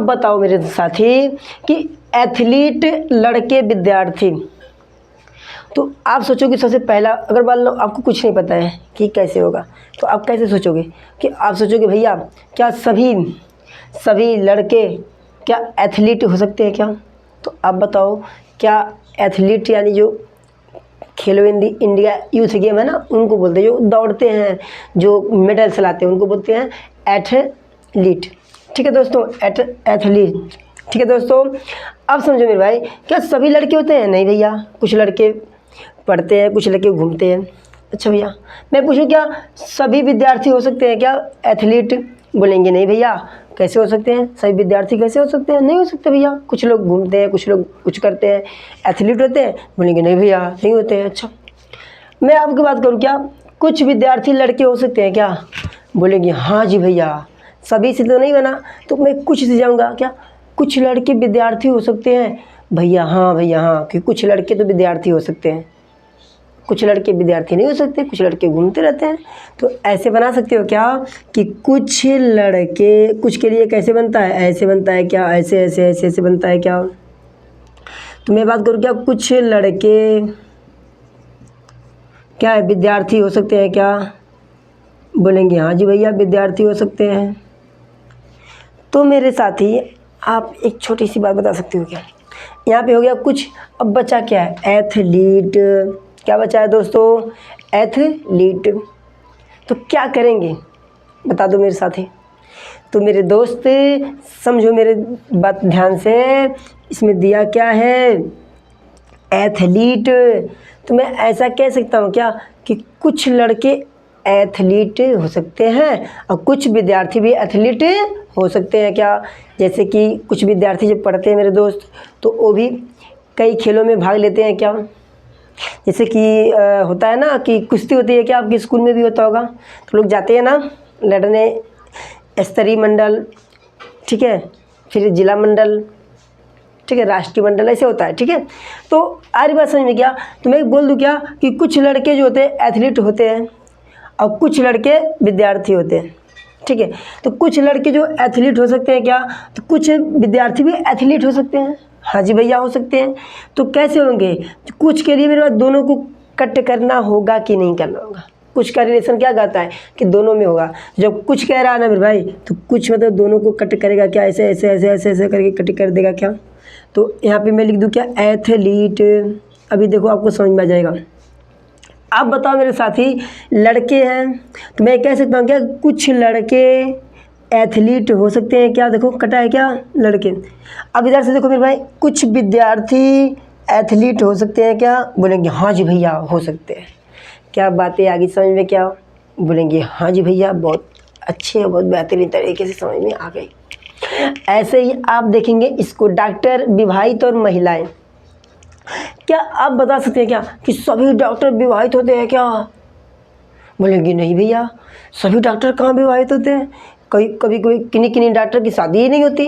अब बताओ मेरे साथी कि एथलीट लड़के विद्यार्थी, तो आप सोचोगे सबसे पहला, अगर मान लो आपको कुछ नहीं पता है कि कैसे होगा, तो आप कैसे सोचोगे कि आप सोचोगे भैया क्या सभी सभी लड़के क्या एथलीट हो सकते हैं क्या? तो आप बताओ, क्या एथलीट यानी जो खेलो इंडिया यूथ गेम है ना, उनको बोलते हैं, जो दौड़ते हैं, जो मेडल्स लाते हैं, उनको बोलते हैं एथलीट। ठीक है दोस्तों, एथलीट। ठीक है दोस्तों, अब समझो मेरे भाई, क्या सभी लड़के होते हैं? नहीं भैया, कुछ लड़के पढ़ते हैं, कुछ लड़के घूमते हैं। अच्छा भैया, मैं पूछूं क्या सभी विद्यार्थी हो सकते हैं क्या एथलीट? बोलेंगे नहीं भैया, कैसे हो सकते हैं सभी विद्यार्थी, कैसे हो सकते हैं? नहीं हो सकते भैया, कुछ लोग घूमते हैं, कुछ लोग कुछ करते हैं, एथलीट होते हैं? बोलेंगे नहीं भैया, नहीं होते हैं। अच्छा, मैं आपकी बात करूँ क्या कुछ विद्यार्थी लड़के हो सकते हैं क्या? बोलेंगे हाँ जी भैया, सभी से तो नहीं बना, तो मैं कुछ से जाऊँगा, क्या कुछ लड़के विद्यार्थी हो सकते हैं? भैया हाँ, कि कुछ लड़के तो विद्यार्थी हो सकते हैं, कुछ लड़के विद्यार्थी नहीं हो सकते, कुछ लड़के घूमते रहते हैं। तो ऐसे बना सकते हो क्या कि कुछ लड़के, कुछ के लिए कैसे बनता है? ऐसे बनता है क्या? ऐसे ऐसे ऐसे ऐसे बनता है क्या? तो मैं बात करूँ क्या कुछ लड़के क्या है विद्यार्थी हो सकते हैं क्या? बोलेंगे हाँ जी भैया, विद्यार्थी हो सकते हैं। तो मेरे साथी, आप एक छोटी सी बात बता सकते हो क्या? यहाँ पे हो गया कुछ, अब बचा क्या है? एथलीट। क्या बचा है दोस्तों? एथलीट। तो क्या करेंगे बता दो मेरे साथी। तो मेरे दोस्त समझो मेरे बात ध्यान से, इसमें दिया क्या है? एथलीट। तो मैं ऐसा कह सकता हूँ क्या कि कुछ लड़के एथलीट हो सकते हैं और कुछ विद्यार्थी भी एथलीट हो सकते हैं क्या? जैसे कि कुछ विद्यार्थी जब पढ़ते हैं मेरे दोस्त, तो वो भी कई खेलों में भाग लेते हैं क्या? जैसे कि होता है ना कि कुश्ती होती है, क्या आपके स्कूल में भी होता होगा? तो लोग जाते हैं ना लड़ने, स्तरीय मंडल, ठीक है, फिर जिला मंडल, ठीक है, राष्ट्रीय मंडल, ऐसे होता है। ठीक है, तो आरी बात समझ में क्या? तो मैं बोल दूँ क्या कि कुछ लड़के जो होते हैं एथलीट होते हैं और कुछ लड़के विद्यार्थी होते हैं। ठीक है, तो कुछ लड़के जो एथलीट हो सकते हैं क्या? तो कुछ विद्यार्थी भी एथलीट हो सकते हैं। हाँ जी भैया, हो सकते हैं। तो कैसे होंगे? कुछ के लिए मेरे पास दोनों को कट करना होगा कि नहीं करना होगा? कुछ का रिलेशन क्या कहता है कि दोनों में होगा। जब कुछ कह रहा है ना मेरे भाई, तो कुछ मतलब दोनों को कट करेगा क्या? ऐसे ऐसे ऐसे ऐसे ऐसे करके कट कर देगा क्या? तो यहाँ पे मैं लिख दूँ क्या? एथलीट। अभी देखो आपको समझ में आ जाएगा। आप बताओ मेरे साथी, लड़के हैं तो मैं कह सकता हूँ क्या कुछ लड़के एथलीट हो सकते हैं क्या? देखो कटा है क्या? लड़के। अब इधर से देखो मेरे भाई, कुछ विद्यार्थी एथलीट हो सकते हैं क्या? बोलेंगे हाँ जी भैया, हो सकते हैं। क्या बातें आगे समझ में क्या? बोलेंगे हाँ जी भैया, बहुत अच्छे, बहुत बेहतरीन तरीके से समझ में आ गई। ऐसे ही आप देखेंगे इसको, डॉक्टर, विवाहित और महिलाएं। क्या आप बता सकते हैं क्या कि सभी डॉक्टर विवाहित होते हैं क्या? बोलेंगे नहीं भैया, सभी डॉक्टर कहाँ विवाहित होते हैं। कभी कोई किन्हीं डॉक्टर की शादी ही नहीं होती,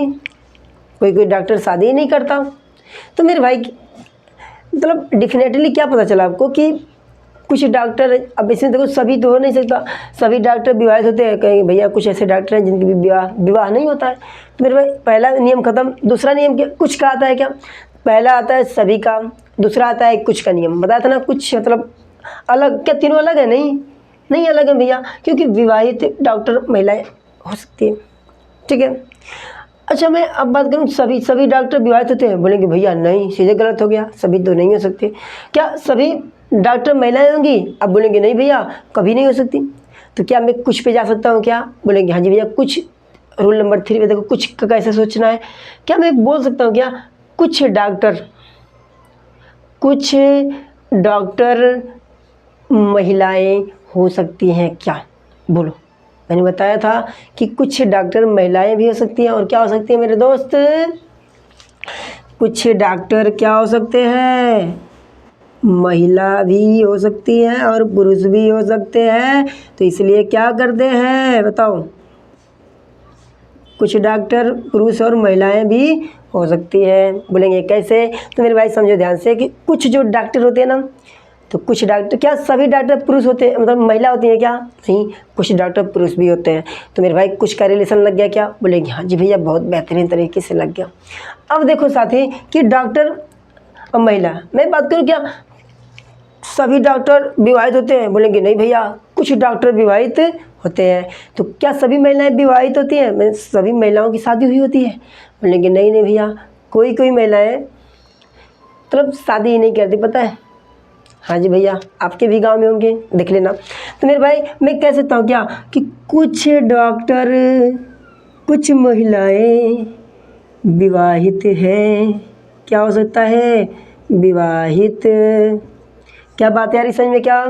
कोई डॉक्टर शादी ही नहीं करता। तो मेरे भाई मतलब डेफिनेटली क्या पता चला आपको कि कुछ डॉक्टर, अब इसमें देखो सभी तो हो नहीं सकता, सभी डॉक्टर विवाहित होते हैं। कहेंगे भैया कुछ ऐसे डॉक्टर हैं जिनकी विवाह नहीं होता है। तो मेरे भाई पहला नियम खत्म। दूसरा नियम क्या कुछ का आता है क्या? पहला आता है सभी का, दूसरा आता है कुछ का नियम। बताया था ना कुछ मतलब अलग, क्या तीनों अलग है? नहीं अलग है भैया, क्योंकि विवाहित डॉक्टर महिलाएं हो सकती है। ठीक है, अच्छा मैं अब बात करूँ सभी डॉक्टर विवाहित होते हैं। बोलेंगे भैया नहीं, सीधे गलत हो गया, सभी तो नहीं हो सकते। क्या सभी डॉक्टर महिलाएं होंगी? अब बोलेंगे नहीं भैया, कभी नहीं हो सकती। तो क्या मैं कुछ पे जा सकता हूँ क्या? बोलेंगे हाँ जी भैया, कुछ रूल नंबर 3 में देखो कुछ का कैसे सोचना है। क्या मैं बोल सकता हूँ क्या कुछ डॉक्टर महिलाएं हो सकती हैं क्या? बोलो, मैंने बताया था कि कुछ डॉक्टर महिलाएं भी हो सकती हैं, और क्या हो सकती है मेरे दोस्त? कुछ डॉक्टर क्या हो सकते हैं? महिला भी हो सकती है और पुरुष भी हो सकते हैं। तो इसलिए क्या करते हैं बताओ? कुछ डॉक्टर पुरुष और महिलाएं भी हो सकती है। बोलेंगे कैसे? तो मेरे भाई समझो ध्यान से कि कुछ जो डॉक्टर होते हैं ना, तो कुछ डॉक्टर, क्या सभी डॉक्टर पुरुष होते हैं, मतलब महिला होती हैं क्या? नहीं, कुछ डॉक्टर पुरुष भी होते हैं। तो मेरे भाई कुछ का रिलेशन लग गया क्या? बोलेंगे हाँ जी भैया, बहुत बेहतरीन तरीके से लग गया। अब देखो साथी कि डॉक्टर और महिला, मैं बात करूँ क्या सभी डॉक्टर विवाहित होते हैं? बोलेंगे नहीं भैया, कुछ डॉक्टर विवाहित होते हैं। तो क्या सभी महिलाएं विवाहित होती हैं? मैं सभी महिलाओं की शादी हुई होती है? बोलेंगे नहीं नहीं भैया, कोई कोई महिलाएं मतलब शादी ही नहीं करती, पता है। हाँ जी भैया, आपके भी गांव में होंगे, देख लेना। तो मेरे भाई मैं कह सकता हूँ क्या कि कुछ डॉक्टर, कुछ महिलाएं विवाहित हैं। क्या हो सकता है? विवाहित। क्या बात है यार समझ में? क्या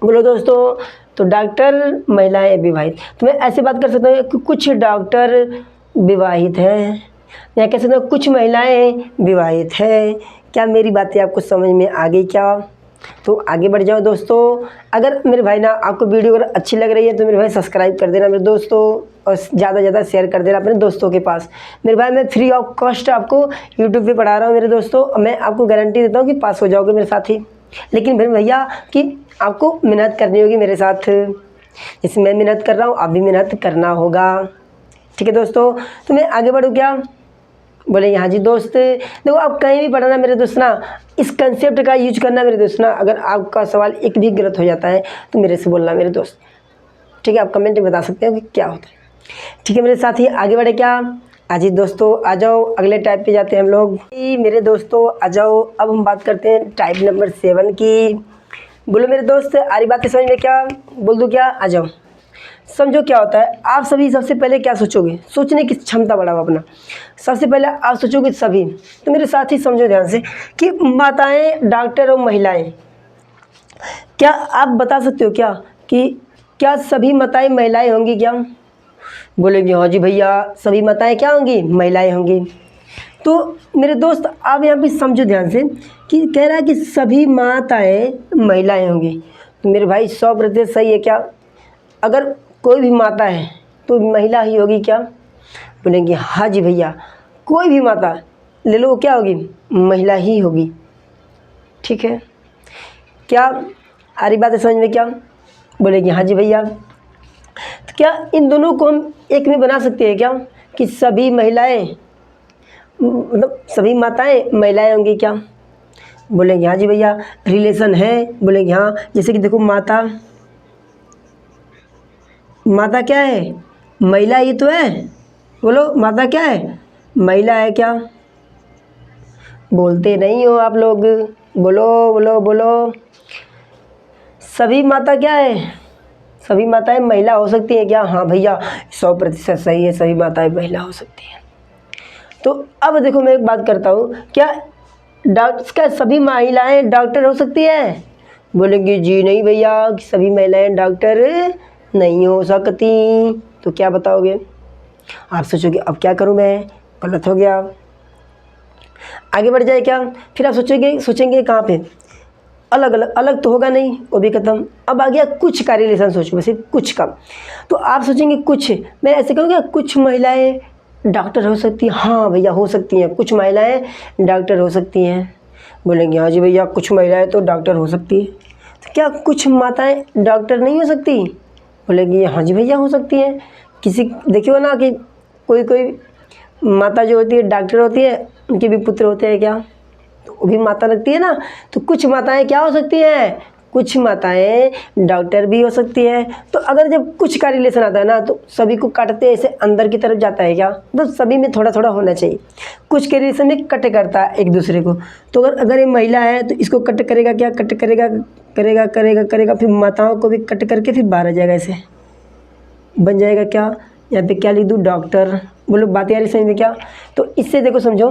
बोलो दोस्तों? तो डॉक्टर, महिलाएं विवाहित। तो मैं ऐसे बात कर सकता हूँ कि कुछ डॉक्टर विवाहित हैं, या कह सकते हो कुछ महिलाएं विवाहित हैं। क्या मेरी बातें आपको समझ में आ गई क्या? तो आगे बढ़ जाओ दोस्तों। अगर मेरे भाई ना आपको वीडियो अगर अच्छी लग रही है तो मेरे भाई सब्सक्राइब कर देना मेरे दोस्तों, और ज़्यादा से ज़्यादा शेयर कर देना अपने दोस्तों के पास। मेरे भाई मैं फ्री ऑफ कॉस्ट आपको यूट्यूब पे पढ़ा रहा हूँ मेरे दोस्तों, मैं आपको गारंटी देता हूँ कि पास हो जाओगे मेरे साथी। लेकिन मेरे भैया कि आपको मेहनत करनी होगी मेरे साथ, जैसे मैं मेहनत कर रहा हूँ आप भी मेहनत करना होगा। ठीक है दोस्तों, तो मैं आगे बढ़ूँ क्या? बोले हाँ जी दोस्त। देखो आप कहीं भी पढ़ना मेरे दोस्त ना, इस कंसेप्ट का यूज करना मेरे दोस्त ना। अगर आपका सवाल एक भी गलत हो जाता है तो मेरे से बोलना मेरे दोस्त, ठीक है। आप कमेंट में बता सकते हो कि क्या होता है, ठीक है मेरे साथी। आगे बढ़े क्या? आज ही दोस्तों आ जाओ, अगले टाइप पे जाते हैं हम लोग। मेरे दोस्तों आ जाओ, अब हम बात करते हैं टाइप नंबर 7 की। बोलो मेरे दोस्त, आ रही बातें समझ में? क्या बोल दूँ क्या? आ जाओ, समझो क्या होता है। आप सभी सबसे पहले क्या सोचोगे? सोचने की क्षमता बढ़ाओ अपना। सबसे पहले आप सोचोगे सभी, तो मेरे साथ ही समझो ध्यान से कि माताएं, डॉक्टर और महिलाएं, क्या आप बता सकते हो क्या कि क्या सभी माताएं महिलाएं होंगी क्या? बोलेंगे हाँ जी भैया, सभी माताएं क्या होंगी? महिलाएं होंगी। तो मेरे दोस्त आप यहाँ पे समझो ध्यान से कि कह रहा है कि सभी माताएं महिलाएं होंगी। तो मेरे भाई 100% सही है क्या? अगर कोई भी माता है तो महिला ही होगी क्या? बोलेंगे हाँ जी भैया, कोई भी माता ले लो क्या होगी? महिला ही होगी। ठीक है, क्या आ रही बात है समझ में? क्या बोलेंगे हाँ जी भैया। तो क्या इन दोनों को हम एक में बना सकते हैं क्या कि सभी महिलाएं, मतलब सभी माताएं महिलाएं होंगी क्या? बोलेंगे हाँ जी भैया, रिलेशन है। बोलेंगे हाँ, जैसे कि देखो माता, माता क्या है? महिला ही तो है। बोलो माता क्या है? महिला है क्या? बोलते नहीं हो आप लोग, बोलो बोलो बोलो। सभी माता क्या है? सभी माताएं महिला हो सकती हैं क्या? हाँ भैया 100% सही है, सभी माताएं महिला हो सकती हैं। तो अब देखो मैं एक बात करता हूँ, क्या सभी महिलाएं डॉक्टर हो सकती हैं? बोलेंगे जी नहीं भैया, सभी महिलाएं डॉक्टर नहीं हो सकती। तो क्या बताओगे? आप सोचोगे अब क्या करूं मैं, गलत हो गया। आगे बढ़ जाए क्या? फिर आप सोचेंगे कहाँ पे? अलग अलग, अलग तो होगा नहीं, वो भी खत्म। अब आ गया कुछ का रिलेशन, सोचो सिर्फ कुछ का। तो आप सोचेंगे कुछ, मैं ऐसे कहूँगा कुछ महिलाएं डॉक्टर हो सकती हैं। हाँ भैया हो सकती हैं, कुछ महिलाएं डॉक्टर हो सकती हैं। बोलेंगे हाँ जी भैया, कुछ महिलाएं तो डॉक्टर हो सकती है। तो क्या कुछ माताएं डॉक्टर नहीं हो सकती? बोलेंगे हाँ जी भैया हो सकती हैं। किसी देखियो ना कि कोई कोई माता जो होती है डॉक्टर होती है, उनके भी पुत्र होते हैं क्या? तो वो भी माता लगती है ना। तो कुछ माताएं क्या हो सकती हैं? कुछ माताएं डॉक्टर भी हो सकती हैं। तो अगर जब कुछ का रिलेशन आता है ना तो सभी को काटते ऐसे अंदर की तरफ जाता है क्या? तो सभी में थोड़ा थोड़ा होना चाहिए। कुछ के रिलेशन में कट करता है एक दूसरे को। तो अगर ये महिला है तो इसको कट करेगा क्या? कट करेगा करेगा करेगा करेगा, फिर माताओं को भी कट करके फिर बाहर आ जाएगा, ऐसे बन जाएगा क्या? यहाँ पे क्या लिख दूँ? डॉक्टर। बोलो बात यार समझ में? क्या तो इससे देखो समझो,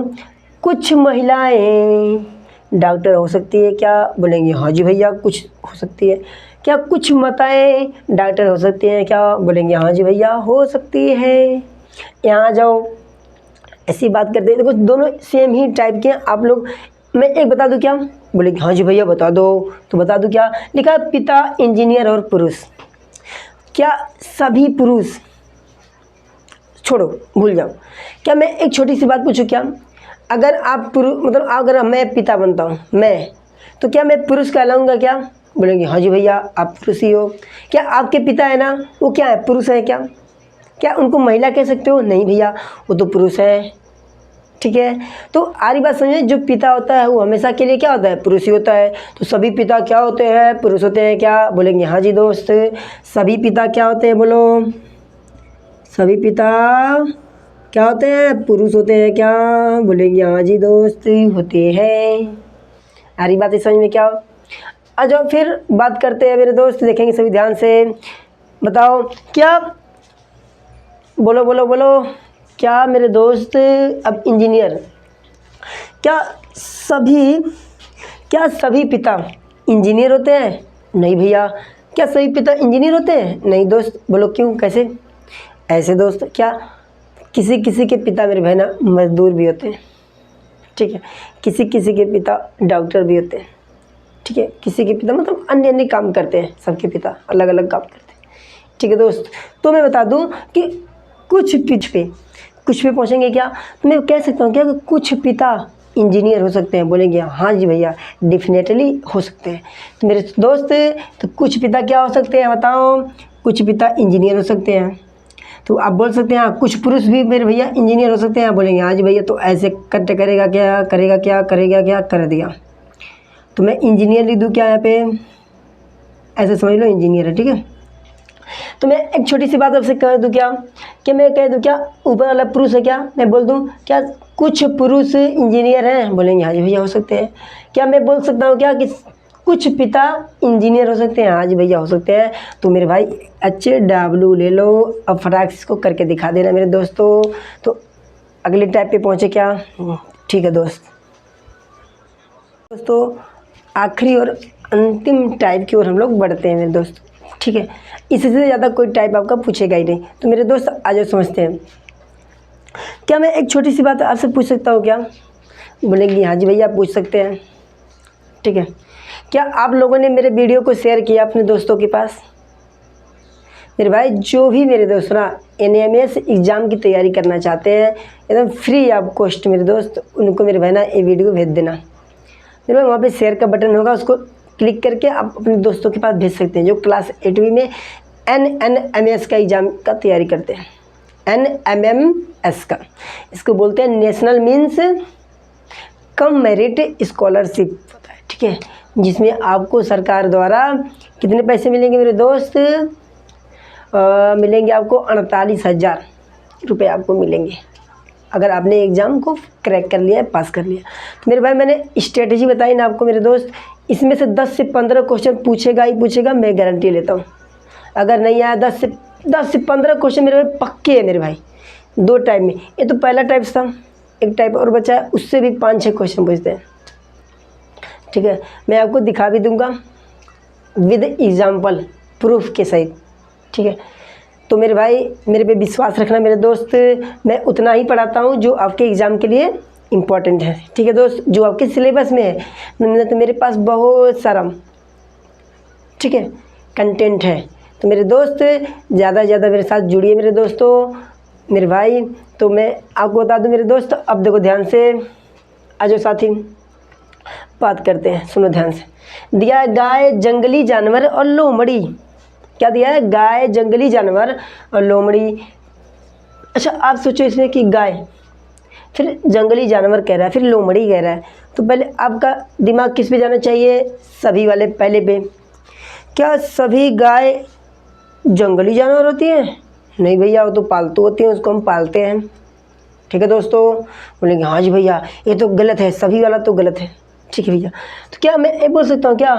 कुछ महिलाएं डॉक्टर हो सकती है क्या? बोलेंगे हाँ जी भैया कुछ हो सकती है। क्या कुछ माताएं डॉक्टर हो सकती हैं क्या? बोलेंगे हाँ जी भैया हो सकती है। यहाँ जाओ, ऐसी बात करते हैं। देखो दोनों सेम ही टाइप के हैं आप लोग। मैं एक बता दूं क्या? बोलेंगे हाँ जी भैया बता दो। तो बता दूं क्या लिखा है? पिता इंजीनियर और पुरुष। क्या सभी पुरुष, छोड़ो भूल जाओ। क्या मैं एक छोटी सी बात पूछूं क्या? अगर आप पुरुष, मतलब अगर मैं पिता बनता हूँ मैं, तो क्या मैं पुरुष कहलाऊँगा क्या? बोलेंगे हाँ जी भैया आप पुरुष ही हो। क्या आपके पिता है ना, वो क्या है, पुरुष है क्या? क्या उनको महिला कह सकते हो? नहीं भैया वो तो पुरुष है। ठीक है, तो आरी बात समझे, जो पिता होता है वो हमेशा के लिए क्या होता है, पुरुष ही होता है। तो सभी पिता क्या होते हैं, पुरुष होते हैं क्या? बोलेंगे हाँ जी दोस्त, सभी पिता क्या होते हैं, बोलो सभी पिता क्या होते हैं, पुरुष होते हैं क्या? बोलेंगे हाँ जी दोस्त होते हैं। आ रही बात है समझ में क्या? आ जाओ फिर बात करते हैं मेरे दोस्त, देखेंगे सभी ध्यान से। बताओ क्या, बोलो बोलो बोलो, क्या मेरे दोस्त अब इंजीनियर, क्या सभी पिता इंजीनियर होते हैं? नहीं भैया। क्या सभी पिता इंजीनियर होते हैं? नहीं दोस्त। बोलो क्यों, कैसे? ऐसे दोस्त, क्या किसी किसी के पिता मेरे भाई ना मजदूर भी होते हैं। ठीक है, किसी किसी के पिता डॉक्टर भी होते हैं। ठीक है, किसी के पिता मतलब अन्य अन्य काम करते हैं, सबके पिता अलग अलग काम करते हैं। ठीक है दोस्त, तो मैं बता दूं कि कुछ पे पहुंचेंगे क्या, तो मैं कह सकता हूँ क्या कि कुछ पिता इंजीनियर हो सकते हैं? बोलेंगे हाँ जी भैया डेफिनेटली हो सकते हैं। तो मेरे दोस्त, तो कुछ पिता क्या हो सकते हैं बताओ? कुछ पिता इंजीनियर हो सकते हैं। तो आप बोल सकते हैं हाँ कुछ पुरुष भी मेरे भैया इंजीनियर हो सकते हैं? बोलेंगे हाँ जी भैया, तो ऐसे कट करेगा क्या, कर दिया। तो मैं इंजीनियर लिख दूँ क्या यहाँ पे, ऐसे समझ लो इंजीनियर है। ठीक है, तो मैं एक छोटी सी बात आपसे कह दूँ क्या, कि मैं कह दूँ क्या ऊपर वाला पुरुष है क्या? मैं बोल दूँ क्या कुछ पुरुष इंजीनियर हैं? बोलेंगे हाँ जी भैया हो सकते हैं। क्या मैं बोल सकता हूँ क्या कि कुछ पिता इंजीनियर हो सकते हैं? हाँ जी भैया हो सकते हैं। तो मेरे भाई HW ले लो, अब फटाक से इसको करके दिखा देना मेरे दोस्तों। तो अगले टाइप पे पहुँचे क्या? ठीक है दोस्तों आखिरी और अंतिम टाइप की ओर हम लोग बढ़ते हैं मेरे दोस्त। ठीक है, इससे ज़्यादा कोई टाइप आपका पूछेगा ही नहीं। तो मेरे दोस्त आ जाओ समझते हैं। क्या मैं एक छोटी सी बात आपसे पूछ सकता हूँ क्या? बोलेंगे हाँ जी भैया पूछ सकते हैं। ठीक है, क्या आप लोगों ने मेरे वीडियो को शेयर किया अपने दोस्तों के पास? मेरे भाई जो भी मेरे दोस्त ना NMS एग्ज़ाम की तैयारी करना चाहते हैं, एकदम फ्री ऑफ कॉस्ट मेरे दोस्त, उनको मेरे भाई ना ये वीडियो भेज देना। मेरे भाई वहाँ पे शेयर का बटन होगा, उसको क्लिक करके आप अपने दोस्तों के पास भेज सकते हैं जो क्लास 8वीं में NMS का एग्ज़ाम का तैयारी करते हैं। NMS का, इसको बोलते हैं national means cum merit scholarship होता है। ठीक है, जिसमें आपको सरकार द्वारा कितने पैसे मिलेंगे मेरे दोस्त? मिलेंगे आपको 48,000 रुपये आपको मिलेंगे अगर आपने एग्ज़ाम को क्रैक कर लिया है, पास कर लिया। तो मेरे भाई मैंने स्ट्रेटजी बताई ना आपको मेरे दोस्त, इसमें से 10 से 15 क्वेश्चन पूछेगा ही पूछेगा, मैं गारंटी लेता हूँ। अगर नहीं आया 10 से 15 क्वेश्चन मेरे भाई पक्के है मेरे भाई, 2 टाइप में। ये तो पहला टाइप था, एक टाइप और बचा है, उससे भी 5-6 क्वेश्चन पूछते हैं। ठीक है, मैं आपको दिखा भी दूंगा विद एग्जाम्पल प्रूफ के सहित। ठीक है, तो मेरे भाई मेरे पे विश्वास रखना मेरे दोस्त, मैं उतना ही पढ़ाता हूँ जो आपके एग्ज़ाम के लिए इम्पोर्टेंट है। ठीक है दोस्त, जो आपके सिलेबस में है, तो मेरे पास बहुत सारा ठीक है कंटेंट है। तो मेरे दोस्त ज़्यादा से ज़्यादा मेरे साथ जुड़िए मेरे दोस्तों, मेरे भाई। तो मैं आपको बता दूं मेरे दोस्त, अब देखो ध्यान से, आ जाओ साथी बात करते हैं, सुनो ध्यान से। दिया है गाय, जंगली जानवर और लोमड़ी। क्या दिया है? गाय, जंगली जानवर और लोमड़ी। अच्छा आप सोचो इसमें कि गाय, फिर जंगली जानवर कह रहा है, फिर लोमड़ी कह रहा है, तो पहले आपका दिमाग किस पे जाना चाहिए? सभी वाले पहले पे। क्या सभी गाय जंगली जानवर होती हैं? नहीं भैया, वो तो पालतू होती हैं, उसको हम पालते हैं। ठीक है दोस्तों, बोलेंगे हाँ जी भैया ये तो गलत है, सभी वाला तो गलत है। ठीक है भैया, तो क्या मैं ये बोल सकता हूँ क्या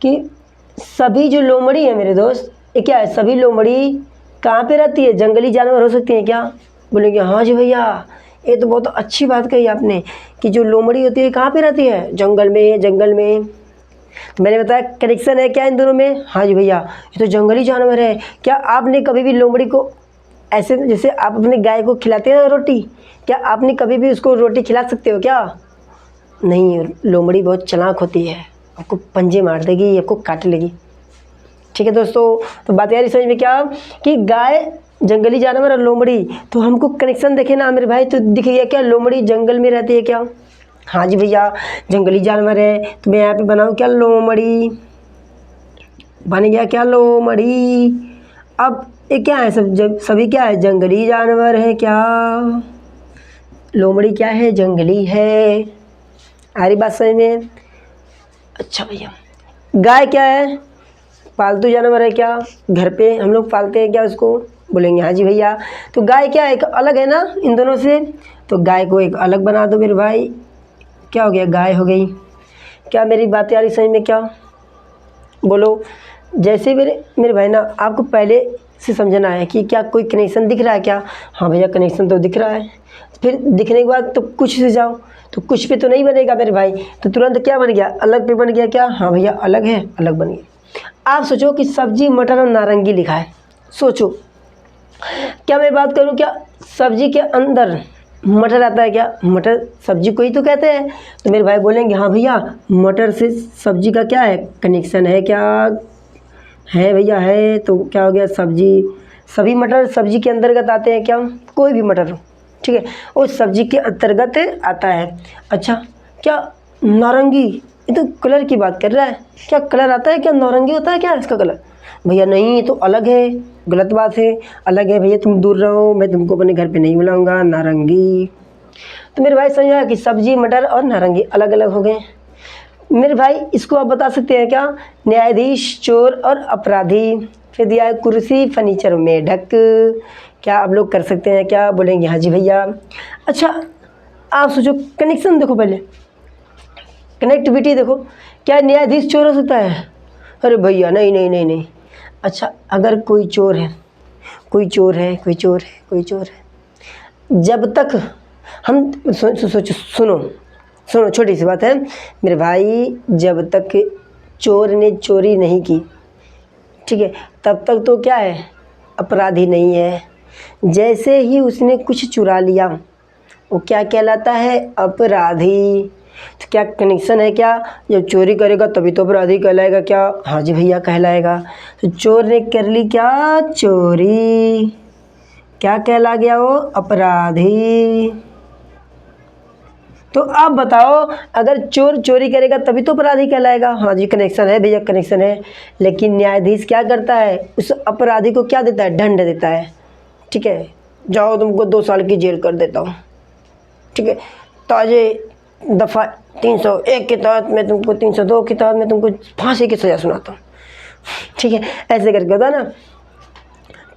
कि सभी जो लोमड़ी है मेरे दोस्त, ये क्या है? सभी लोमड़ी कहाँ पे रहती है? जंगली जानवर हो सकती हैं क्या? बोलेंगे हाँ जी भैया ये तो बहुत अच्छी बात कही आपने कि जो लोमड़ी होती है कहाँ पे रहती है? जंगल में। जंगल में, तो मैंने बताया कनेक्शन है क्या इन दोनों में? हाँ जी भैया ये तो जंगली जानवर है। क्या आपने कभी भी लोमड़ी को ऐसे, जैसे आप अपने गाय को खिलाते हैं रोटी, क्या आपने कभी भी उसको रोटी खिला सकते हो क्या? नहीं, लोमड़ी बहुत चालाक होती है, आपको पंजे मार देगी, आपको काट लेगी। ठीक है दोस्तों, तो बात यार समझ में क्या कि गाय जंगली जानवर और लोमड़ी, तो हमको कनेक्शन देखे ना मेरे भाई, तो दिख गया क्या? लोमड़ी जंगल में रहती है क्या? हाँ जी भैया, जंगली जानवर है। तो मैं यहाँ पे बनाऊँ क्या, लोमड़ी। बन गया क्या, लोमड़ी। अब ये क्या है, सब सभी क्या है, जंगली जानवर है क्या। लोमड़ी क्या है, जंगली है। आ रही बात समझ में। अच्छा भैया, गाय क्या है, पालतू जानवर है क्या, घर पे हम लोग पालते हैं क्या उसको। बोलेंगे हाँ जी भैया। तो गाय क्या एक अलग है ना इन दोनों से, तो गाय को एक अलग बना दो मेरे भाई। क्या हो गया, गाय हो गई। क्या मेरी बातें आ रही समझ में क्या, बोलो। जैसे मेरे मेरे भाई ना, आपको पहले से समझना है कि क्या कोई कनेक्शन दिख रहा है क्या। हाँ भैया, कनेक्शन तो दिख रहा है। फिर दिखने के बाद तो कुछ से जाओ, तो कुछ पे तो नहीं बनेगा मेरे भाई। तो तुरंत क्या बन गया, अलग पे बन गया क्या। हाँ भैया, अलग है, अलग बन गया। आप सोचो कि सब्जी मटर और नारंगी लिखा है, सोचो। क्या मैं बात करूँ क्या, सब्जी के अंदर मटर आता है क्या, मटर सब्जी को ही तो कहते हैं। तो मेरे भाई बोलेंगे हाँ भैया, मटर से सब्जी का क्या है, कनेक्शन है क्या। है भैया है। तो क्या हो गया, सब्जी, सभी मटर सब्जी के अंतर्गत आते हैं क्या, कोई भी मटर हो, ठीक है, उस सब्जी के अंतर्गत आता है। अच्छा, क्या नारंगी, ये तो कलर की बात कर रहा है। क्या कलर आता है क्या, नारंगी होता है क्या इसका कलर। भैया नहीं, ये तो अलग है, गलत बात है, अलग है भैया, तुम दूर रहो, मैं तुमको अपने घर पे नहीं बुलाऊंगा। नारंगी। तो मेरे भाई समझ आया कि सब्जी मटर और नारंगी अलग अलग हो गए। मेरे भाई इसको आप बता सकते हैं क्या, न्यायाधीश, चोर और अपराधी। फिर दिया है कुर्सी, फर्नीचर, मेढक। क्या आप लोग कर सकते हैं क्या, बोलेंगे हाँ जी भैया। अच्छा, आप सोचो, कनेक्शन देखो पहले, कनेक्टिविटी देखो। क्या न्यायाधीश चोर हो सकता है, अरे भैया नहीं नहीं नहीं नहीं। अच्छा, अगर कोई चोर है, कोई चोर है, कोई चोर है, कोई चोर है, जब तक हम सोचो, सुनो सुनो, छोटी सी बात है मेरे भाई, जब तक चोर ने चोरी नहीं की, ठीक है, तब तक तो क्या है, अपराधी नहीं है। जैसे ही उसने कुछ चुरा लिया, वो क्या कहलाता है, अपराधी। तो क्या कनेक्शन है क्या, जब चोरी करेगा तभी तो अपराधी कहलाएगा क्या। हाँ जी भैया, कहलाएगा। तो चोर ने कर ली क्या, चोरी, क्या कहला गया वो, अपराधी। तो आप बताओ, अगर चोर चोरी करेगा तभी तो अपराधी कहलाएगा। हाँ जी, कनेक्शन है भैया, कनेक्शन है। लेकिन न्यायाधीश क्या करता है, उस अपराधी को क्या देता है, दंड देता है। ठीक है, जाओ तुमको 2 साल की जेल कर देता हूँ, ठीक है। ताजे दफ़ा 301 के तहत मैं तुमको, 302 के तहत मैं तुमको फांसी की सज़ा सुनाता हूँ, ठीक है। ऐसे करके होता ना,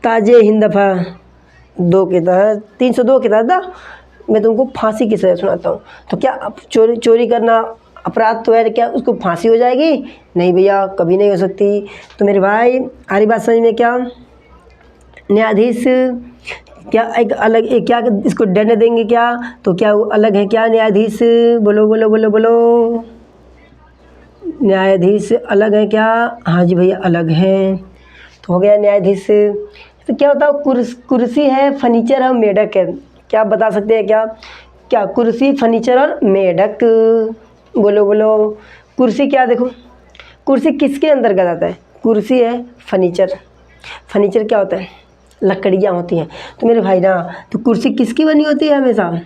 ताजे हिंद दफ़ा 2 के तहत, 302 के तहत ना मैं तुमको फांसी की सज़ा सुनाता हूँ। तो क्या चोरी चोरी करना अपराध तो है, क्या उसको फांसी हो जाएगी, नहीं भैया, कभी नहीं हो सकती। तो मेरे भाई, आरी बात समझ में क्या, न्यायाधीश क्या एक अलग, एक क्या इसको दंड देंगे क्या, तो क्या वो अलग है क्या, न्यायाधीश, बोलो बोलो बोलो बोलो, न्यायाधीश अलग है क्या। हाँ जी भैया, अलग है। तो हो गया न्यायाधीश। तो क्या होता है, कुर्सी है, फर्नीचर है, मेढक है। क्या आप बता सकते हैं क्या, क्या कुर्सी, फर्नीचर और मेढक, बोलो बोलो। कुर्सी क्या, देखो कुर्सी किसके अंतर्गत आता है, कुर्सी है, फर्नीचर, फर्नीचर क्या होता है, लकड़ियाँ होती हैं। तो मेरे भाई ना, तो कुर्सी किसकी बनी होती है, हमेशा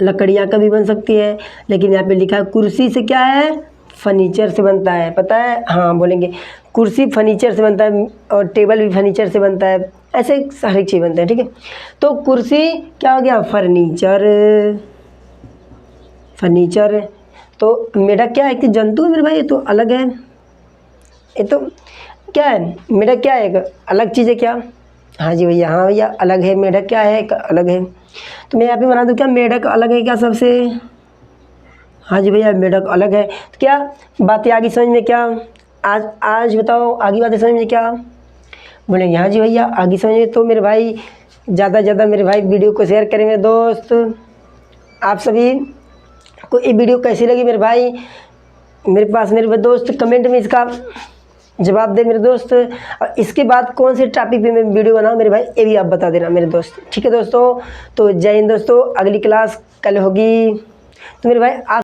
लकड़ियाँ का भी बन सकती है। लेकिन यहाँ पे लिखा है कुर्सी से क्या है, फर्नीचर से बनता है, पता है। हाँ बोलेंगे, कुर्सी फर्नीचर से बनता है, और टेबल भी फर्नीचर से बनता है, ऐसे हर एक चीज़ बनते हैं, ठीक है। तो कुर्सी क्या हो गया, फर्नीचर, फर्नीचर। तो मेढक क्या है, कि जंतु है मेरे भाई, ये तो अलग है, ये तो क्या है, मेढक क्या है, एक अलग चीज़ है क्या। हाँ जी भैया, हाँ भैया, अलग है, मेढक क्या है, एक अलग है। तो मैं यहाँ पे बना दूँ क्या, मेढक अलग है क्या सबसे। हाँ जी भैया, मेढक अलग है। तो क्या बातें आगे समझ में क्या, आज आज बताओ, आगे बातें समझ में क्या, बोलेंगे हाँ जी भैया, आगे समझ में। तो मेरे भाई, ज़्यादा से ज़्यादा मेरे भाई वीडियो को शेयर करें मेरे दोस्त। आप सभी को ये वीडियो कैसी लगी मेरे भाई, मेरे पास मेरे दोस्त कमेंट में इसका जवाब दे मेरे दोस्त। और इसके बाद कौन से टॉपिक पे मैं वीडियो बनाऊँ मेरे भाई, ये भी आप बता देना मेरे दोस्त, ठीक है दोस्तों। तो जय हिंद दोस्तों, अगली क्लास कल होगी। तो मेरे भाई आप